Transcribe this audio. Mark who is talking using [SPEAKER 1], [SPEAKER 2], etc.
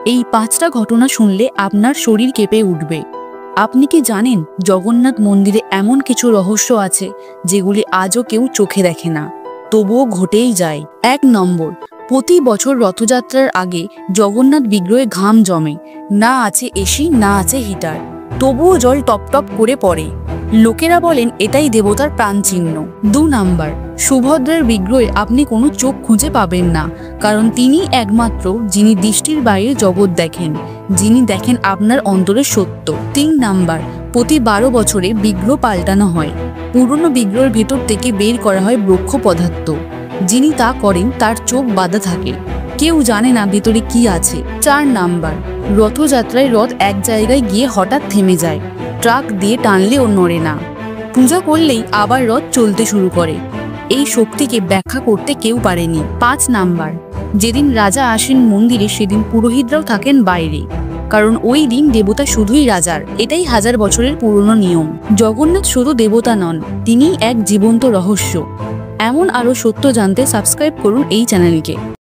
[SPEAKER 1] এই 5টা ঘটনা শুনলে আপনার শরীর কেঁপে উঠবে। আপনি কি জানেন জগন্নাথ মন্দিরে এমন কিছু রহস্য আছে যেগুলি আজও কেউ চোখে দেখে না, তবুও ঘটেই যায়। 1 নম্বর, প্রতি বছর রথযাত্রার আগে জগন্নাথ বিগ্রহে ঘাম জমে। না আছে এসি, না আছে হিটার, তবুও জল টপ টপ করে পড়ে। লোকেরা বলেন এটাই দেবতার প্রাণচিহ্ন। 2 নাম্বার, সুভদ্রার বিগ্রহে আপনি কোনো চোখ খুঁজে পাবেন না, কারণ তিনি একমাত্র যিনি দৃষ্টির বাইরে জগৎ দেখেন, যিনি দেখেন আপনার অন্তরের সত্য। 3 নাম্বার, প্রতি 12 বছরে বিগ্রহ পাল্টানো হয়। পুরনো বিগ্রহের ভেতর থেকে বের করা হয় ব্রহ্ম পদার্থ। যিনি তা করেন তার চোখ বাঁধা থাকে, কেউ জানে না ভেতরে কি আছে। 4 নাম্বার, রথযাত্রায় রথ এক জায়গায় গিয়ে হঠাৎ থেমে যায়, ট্রাক দিয়ে টানলেও নড়ে না। পূজা করলেই আবার রথ চলতে শুরু করে। এই শক্তিকে ব্যাখ্যা করতে কেউ পারেনি। 5 নাম্বার, যেদিন রাজা আসেন মন্দিরে সেদিন পুরোহিতরাও থাকেন বাইরে, কারণ ওই দিন দেবতা শুধুই রাজার। এটাই 1000 বছরের পুরনো নিয়ম। জগন্নাথ শুধু দেবতা নন, তিনি এক জীবন্ত রহস্য। এমন আরও সত্য জানতে সাবস্ক্রাইব করুন এই চ্যানেলকে।